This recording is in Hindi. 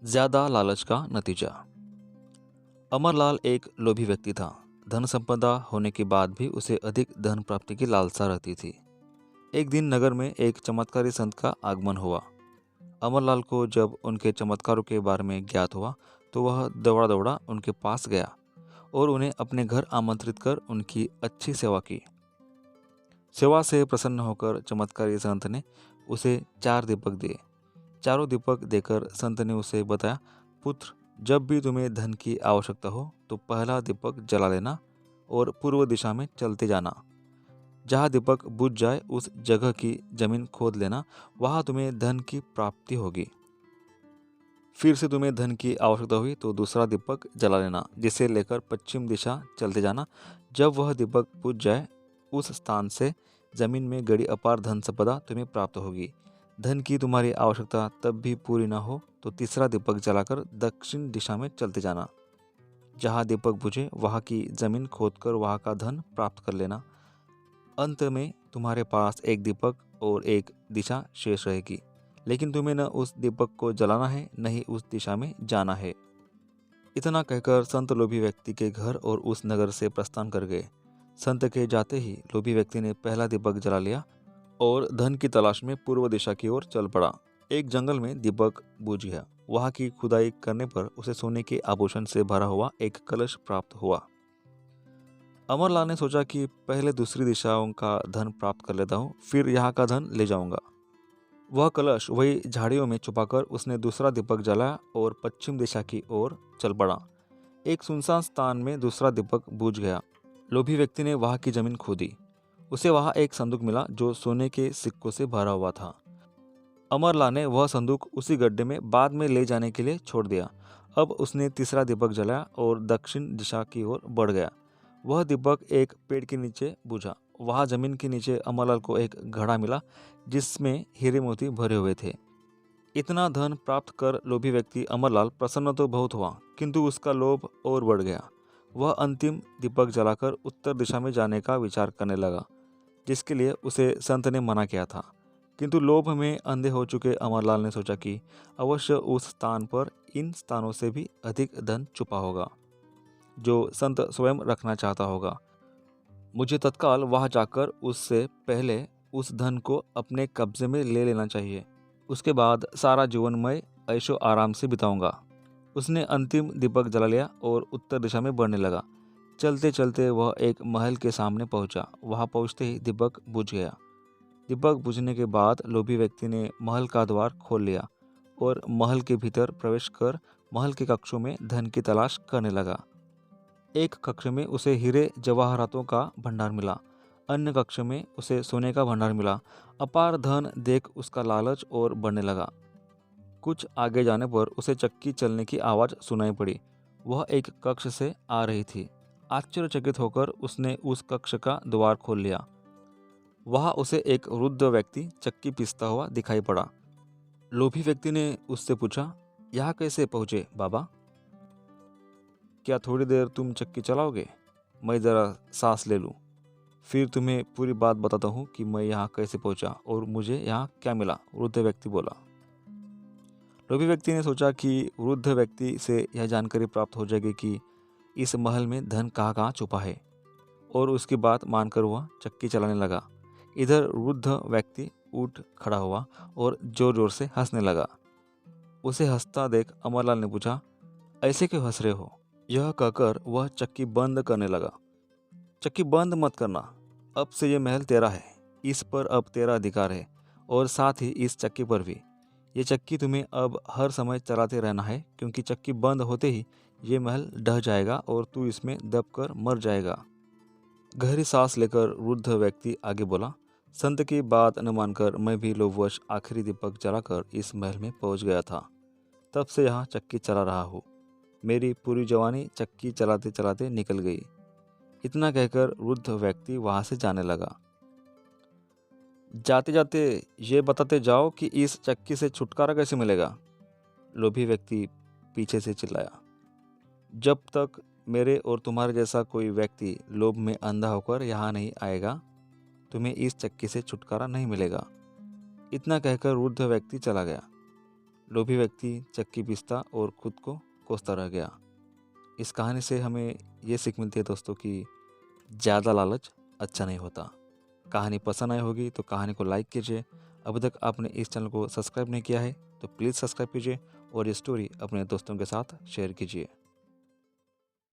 ज्यादा लालच का नतीजा। अमरलाल एक लोभी व्यक्ति था। धन संपदा होने के बाद भी उसे अधिक धन प्राप्ति की लालसा रहती थी। एक दिन नगर में एक चमत्कारी संत का आगमन हुआ। अमरलाल को जब उनके चमत्कारों के बारे में ज्ञात हुआ तो वह दौड़ा दौड़ा उनके पास गया और उन्हें अपने घर आमंत्रित कर उनकी अच्छी सेवा की। सेवा से प्रसन्न होकर चमत्कारी संत ने उसे 4 दीपक दिए। चारों दीपक देकर संत ने उसे बताया, पुत्र, जब भी तुम्हें धन की आवश्यकता हो तो पहला दीपक जला लेना और पूर्व दिशा में चलते जाना। जहाँ दीपक बुझ जाए उस जगह की जमीन खोद लेना, वहाँ तुम्हें धन की प्राप्ति होगी। फिर से तुम्हें धन की आवश्यकता हुई तो दूसरा दीपक जला लेना, जिसे लेकर पश्चिम दिशा चलते जाना। जब वह दीपक बुझ जाए उस स्थान से जमीन में गड़ी अपार धन संपदा तुम्हें प्राप्त होगी। धन की तुम्हारी आवश्यकता तब भी पूरी न हो तो तीसरा दीपक जलाकर दक्षिण दिशा में चलते जाना। जहाँ दीपक बुझे वहाँ की जमीन खोदकर वहाँ का धन प्राप्त कर लेना। अंत में तुम्हारे पास एक दीपक और एक दिशा शेष रहेगी, लेकिन तुम्हें न उस दीपक को जलाना है न ही उस दिशा में जाना है। इतना कहकर संत लोभी व्यक्ति के घर और उस नगर से प्रस्थान कर गए। संत के जाते ही लोभी व्यक्ति ने पहला दीपक जला लिया और धन की तलाश में पूर्व दिशा की ओर चल पड़ा। एक जंगल में दीपक बुझ गया। वहां की खुदाई करने पर उसे सोने के आभूषण से भरा हुआ एक कलश प्राप्त हुआ। अमरलाल ने सोचा कि पहले दूसरी दिशाओं का धन प्राप्त कर लेता हूँ, फिर यहाँ का धन ले जाऊंगा। वह कलश वही झाड़ियों में छुपाकर उसने दूसरा दीपक जलाया और पश्चिम दिशा की ओर चल पड़ा। एक सुनसान स्थान में दूसरा दीपक बुझ गया। लोभी व्यक्ति ने वहां की जमीन खोदी। उसे वहां एक संदूक मिला जो सोने के सिक्कों से भरा हुआ था। अमरलाल ने वह संदूक उसी गड्ढे में बाद में ले जाने के लिए छोड़ दिया। अब उसने तीसरा दीपक जलाया और दक्षिण दिशा की ओर बढ़ गया। वह दीपक एक पेड़ के नीचे बुझा। वहां जमीन के नीचे अमरलाल को एक घड़ा मिला जिसमें हीरे मोती भरे हुए थे। इतना धन प्राप्त कर लोभी व्यक्ति अमरलाल प्रसन्न तो बहुत हुआ, किंतु उसका लोभ और बढ़ गया। वह अंतिम दीपक जलाकर उत्तर दिशा में जाने का विचार करने लगा, जिसके लिए उसे संत ने मना किया था। किंतु लोभ में अंधे हो चुके अमरलाल ने सोचा कि अवश्य उस स्थान पर इन स्थानों से भी अधिक धन छुपा होगा, जो संत स्वयं रखना चाहता होगा। मुझे तत्काल वहां जाकर उससे पहले उस धन को अपने कब्जे में ले लेना चाहिए। उसके बाद सारा जीवन मैं ऐशो आराम से बिताऊंगा। उसने अंतिम दीपक जला लिया और उत्तर दिशा में बढ़ने लगा। चलते चलते वह एक महल के सामने पहुंचा। वहां पहुंचते ही दीपक बुझ गया। दीपक बुझने के बाद लोभी व्यक्ति ने महल का द्वार खोल लिया और महल के भीतर प्रवेश कर महल के कक्षों में धन की तलाश करने लगा। एक कक्ष में उसे हीरे जवाहरातों का भंडार मिला। अन्य कक्ष में उसे सोने का भंडार मिला। अपार धन देख उसका लालच और बढ़ने लगा। कुछ आगे जाने पर उसे चक्की चलने की आवाज़ सुनाई पड़ी। वह एक कक्ष से आ रही थी। आश्चर्यचकित होकर उसने उस कक्ष का द्वार खोल लिया। वहां उसे एक वृद्ध व्यक्ति चक्की पीसता हुआ दिखाई पड़ा। लोभी व्यक्ति ने उससे पूछा, यहाँ कैसे पहुँचे बाबा? क्या थोड़ी देर तुम चक्की चलाओगे? मैं ज़रा सांस ले लूँ, फिर तुम्हें पूरी बात बताता हूँ कि मैं यहाँ कैसे पहुँचा और मुझे यहाँ क्या मिला, वृद्ध व्यक्ति बोला। लोभी व्यक्ति ने सोचा कि वृद्ध व्यक्ति से यह जानकारी प्राप्त हो जाएगी कि इस महल में धन कहाँ कहाँ छुपा है, और उसकी बात मानकर वह चक्की चलाने लगा। इधर वृद्ध व्यक्ति उठ खड़ा हुआ और जोर जोर से हंसने लगा। उसे हंसता देख अमरलाल ने पूछा, ऐसे क्यों हंस रहे हो? यह कहकर वह चक्की बंद करने लगा। चक्की बंद मत करना, अब से ये महल तेरा है। इस पर अब तेरा अधिकार है और साथ ही इस चक्की पर भी। ये चक्की तुम्हें अब हर समय चलाते रहना है, क्योंकि चक्की बंद होते ही ये महल ढह जाएगा और तू इसमें दबकर मर जाएगा। गहरी सांस लेकर वृद्ध व्यक्ति आगे बोला, संत की बात न मानकर मैं भी लोभवश आखिरी दीपक जलाकर इस महल में पहुंच गया था। तब से यहाँ चक्की चला रहा हूँ। मेरी पूरी जवानी चक्की चलाते चलाते निकल गई। इतना कहकर वृद्ध व्यक्ति वहां से जाने लगा। जाते जाते ये बताते जाओ कि इस चक्की से छुटकारा कैसे मिलेगा? लोभी व्यक्ति पीछे से चिल्लाया। जब तक मेरे और तुम्हारे जैसा कोई व्यक्ति लोभ में अंधा होकर यहाँ नहीं आएगा, तुम्हें इस चक्की से छुटकारा नहीं मिलेगा। इतना कहकर वृद्ध व्यक्ति चला गया। लोभी व्यक्ति चक्की पीसता और खुद को कोसता रह गया। इस कहानी से हमें ये सीख मिलती है दोस्तों कि ज़्यादा लालच अच्छा नहीं होता। कहानी पसंद आई होगी तो कहानी को लाइक कीजिए। अभी तक आपने इस चैनल को सब्सक्राइब नहीं किया है तो प्लीज़ सब्सक्राइब कीजिए और ये स्टोरी अपने दोस्तों के साथ शेयर कीजिए।